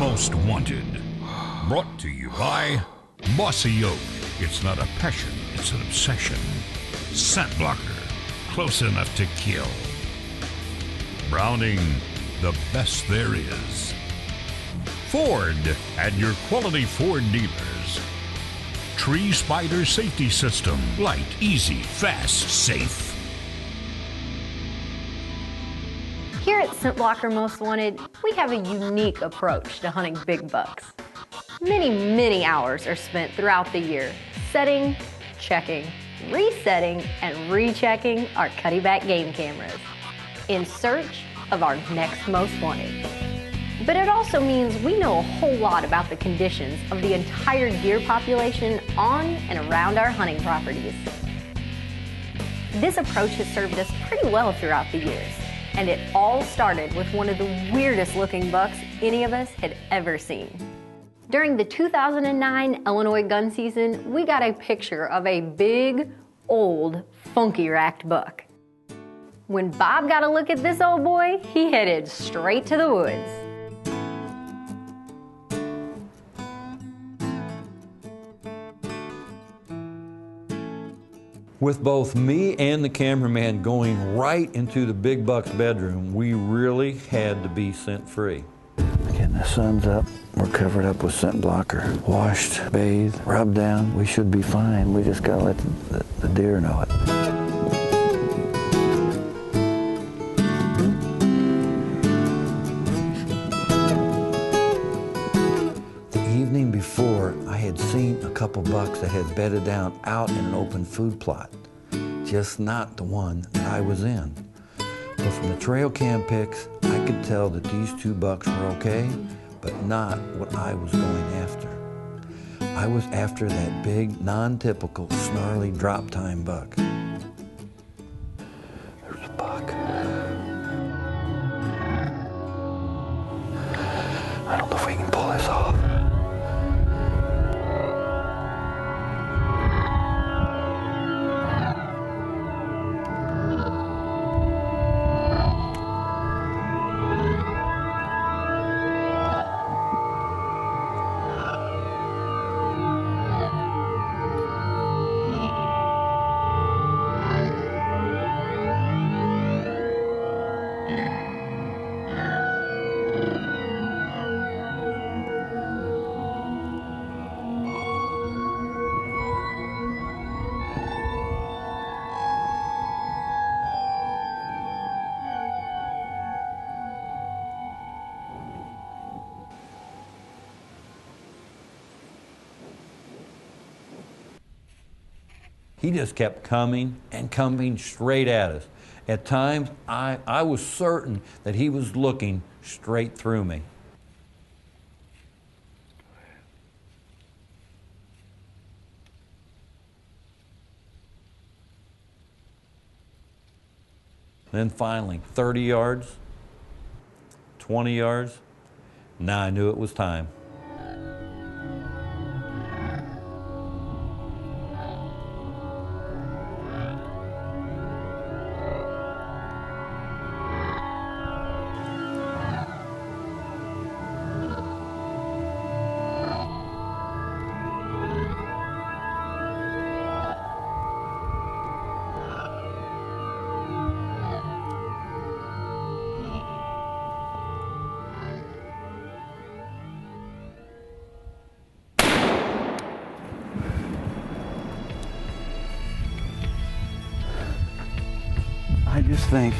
Most Wanted. Brought to you by Bossy Oak. It's not a passion, it's an obsession. ScentBlocker. Close enough to kill. Browning. The best there is. Ford and your quality Ford dealers. Tree Spider Safety System. Light, easy, fast, safe. Here at ScentBlocker Most Wanted, we have a unique approach to hunting big bucks. Many hours are spent throughout the year setting, checking, resetting, and rechecking our Cuddeback game cameras in search of our next most wanted. But it also means we know a whole lot about the conditions of the entire deer population on and around our hunting properties. This approach has served us pretty well throughout the years, and it all started with one of the weirdest looking bucks any of us had ever seen. During the 2009 Illinois gun season, we got a picture of a big, old, funky racked buck. When Bob got a look at this old boy, he headed straight to the woods. With both me and the cameraman going right into the big buck's bedroom, we really had to be scent free. Again, the sun's up. We're covered up with scent blocker. Washed, bathed, rubbed down. We should be fine. We just gotta let the deer know it. The evening before, I had seen a couple bucks that had bedded down out in an open food plot. Just not the one that I was in. But from the trail cam pics, I could tell that these two bucks were okay, but not what I was going after. I was after that big, non-typical, snarly drop time buck. There's a buck. I don't know if we can pull this off. He just kept coming and coming straight at us. At times, I was certain that he was looking straight through me. Then finally, 30 yards, 20 yards, now I knew it was time. I just think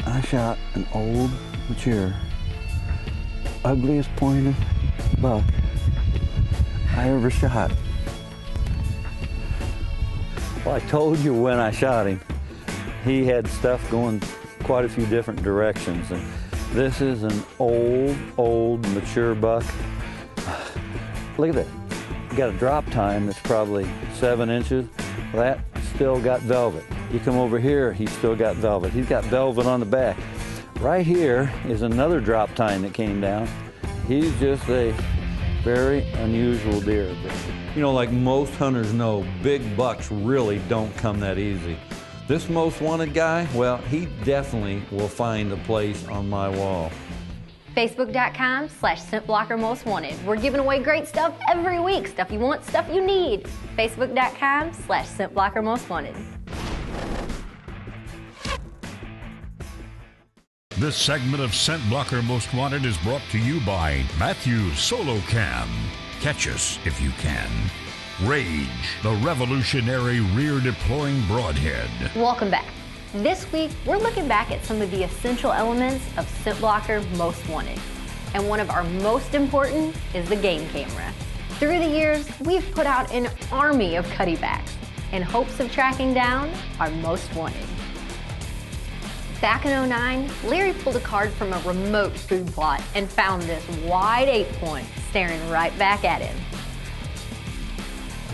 I shot an old, mature, ugliest pointed buck I ever shot. Well, I told you when I shot him, he had stuff going quite a few different directions. And this is an old, mature buck. Look at that. You got a drop time that's probably 7 inches. That still got velvet. You come over here, he's still got velvet. He's got velvet on the back. Right here is another drop tine that came down. He's just a very unusual deer. You know, like most hunters know, big bucks really don't come that easy. This most wanted guy, well, he definitely will find a place on my wall. Facebook.com/ScentBlocker Most Wanted. We're giving away great stuff every week. Stuff you want, stuff you need. Facebook.com/ScentBlocker Most Wanted. This segment of Scent Blocker Most Wanted is brought to you by Matthews Solo Cam. Catch us if you can. Rage, the revolutionary rear deploying broadhead. Welcome back. This week, we're looking back at some of the essential elements of Scent Blocker Most Wanted. And one of our most important is the game camera. Through the years, we've put out an army of cuddebacks in hopes of tracking down our most wanted. Back in '09, Larry pulled a card from a remote food plot and found this wide 8-point staring right back at him.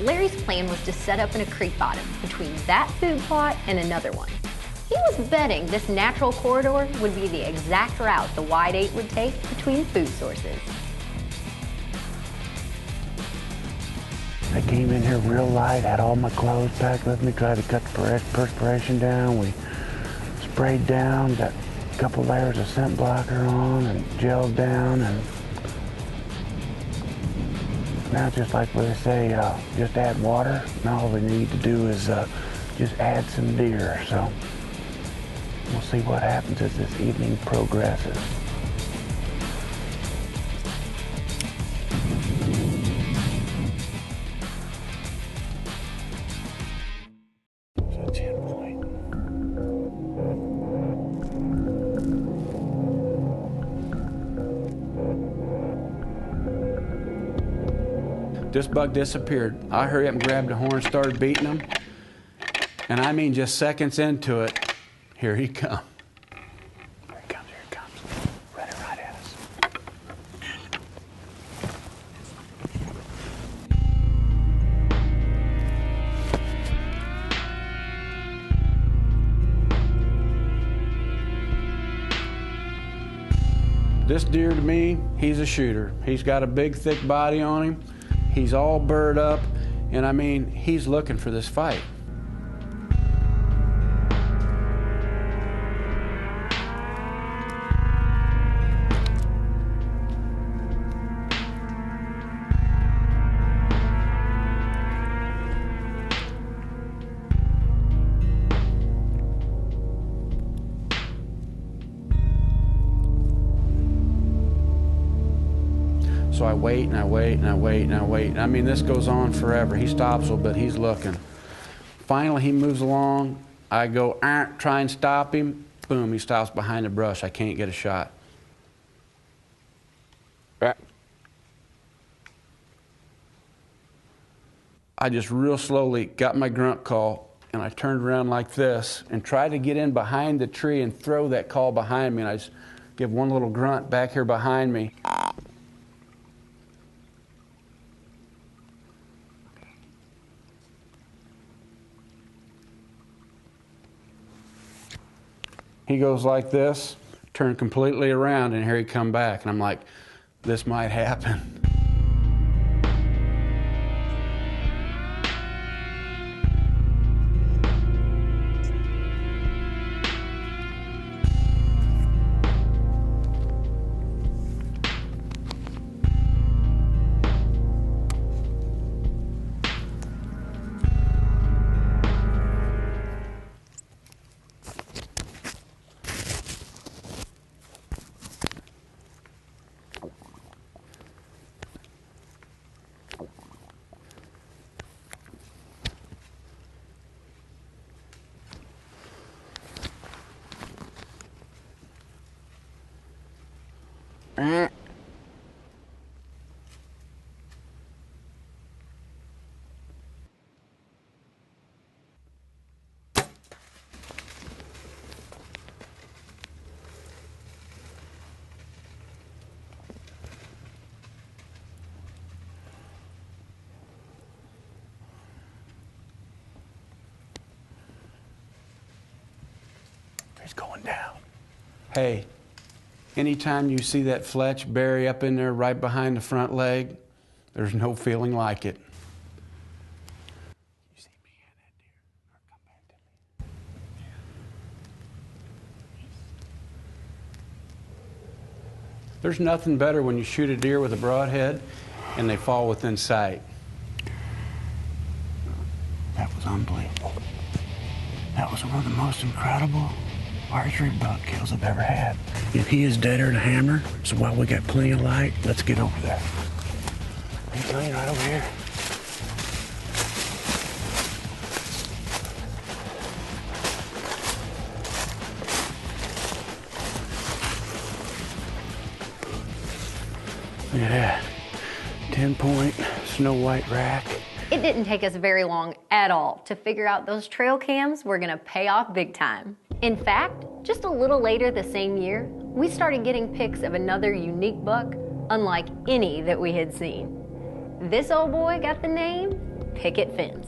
Larry's plan was to set up in a creek bottom between that food plot and another one. He was betting this natural corridor would be the exact route the wide 8 would take between food sources. I came in here real light, had all my clothes packed with me, tried to cut the perspiration down. We sprayed down, got a couple layers of scent blocker on and gelled down, and now just like what they say, just add water, and all we need to do is just add some deer. So we'll see what happens as this evening progresses. So 10 point. This buck disappeared. I hurried up and grabbed the horn, started beating him. And I mean just seconds into it, here he comes. Here he comes, here he comes. Running right at us. This deer to me, he's a shooter. He's got a big, thick body on him. He's all burred up, and I mean, he's looking for this fight. So I wait and I wait and I wait and I wait. I mean, this goes on forever. He stops a little bit, he's looking. Finally, he moves along. I go, try and stop him. Boom, he stops behind the brush. I can't get a shot. I just real slowly got my grunt call, and I turned around like this and tried to get in behind the tree and throw that call behind me. And I just give one little grunt back here behind me. He goes like this, turn completely around, and here he come back. And I'm like, this might happen. He's going down. Hey, anytime you see that fletch bury up in there right behind the front leg, there's no feeling like it. You see me and that deer, or come back to me. There's nothing better when you shoot a deer with a broadhead and they fall within sight. That was unbelievable. That was one of the most incredible archery buck kills I've ever had. And he is deader than a hammer, so while we got plenty of light, let's get over there. He's laying right over here. Look at that. 10-point snow white rack. It didn't take us very long at all to figure out those trail cams were gonna pay off big time. In fact, just a little later the same year, we started getting pics of another unique buck unlike any that we had seen. This old boy got the name Picket Fence.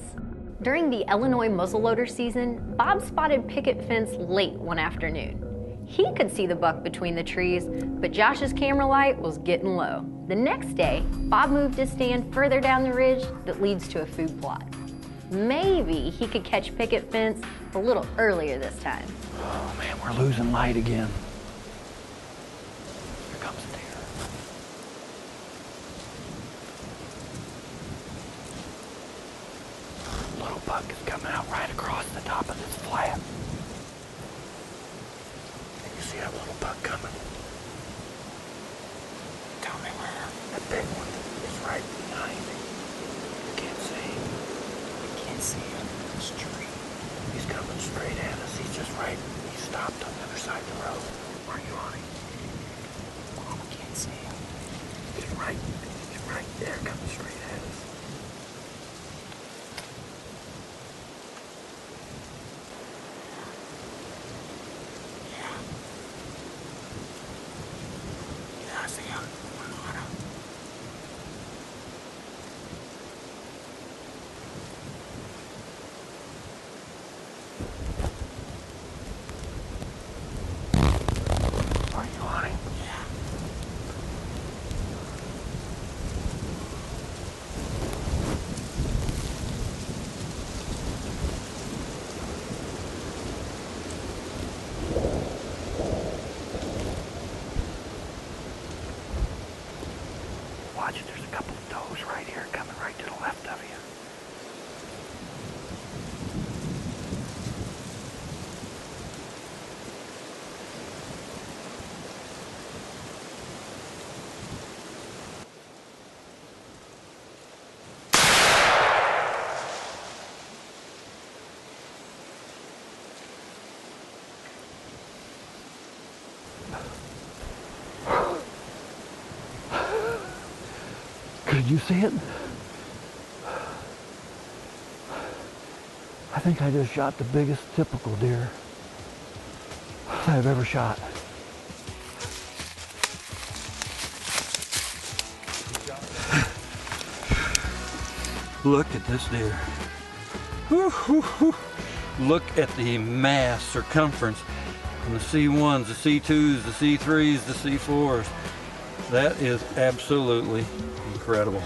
During the Illinois muzzleloader season, Bob spotted Picket Fence late one afternoon. He could see the buck between the trees, but Josh's camera light was getting low. The next day, Bob moved his stand further down the ridge that leads to a food plot. Maybe he could catch Picket Fence a little earlier this time. Oh man, we're losing light again. Here comes a deer. Little buck is coming out right across the top of this flat. Can you see that little buck coming? Tell me where. That big one is right behind me. You can't see him. I can't see him. This tree. He's coming straight at us. He's just right. He stopped on the other side of the road. Are you on him? Mom, I can't see him. He's right there, coming straight at us. Yeah, I see him. On him. Are you on him? Yeah. Watch it, there's a couple of does right here coming right to the left of you. Did you see it? I think I just shot the biggest typical deer I've ever shot. Look at this deer. Woo, woo, woo. Look at the mass circumference on the C1s, the C2s, the C3s, the C4s. That is absolutely incredible.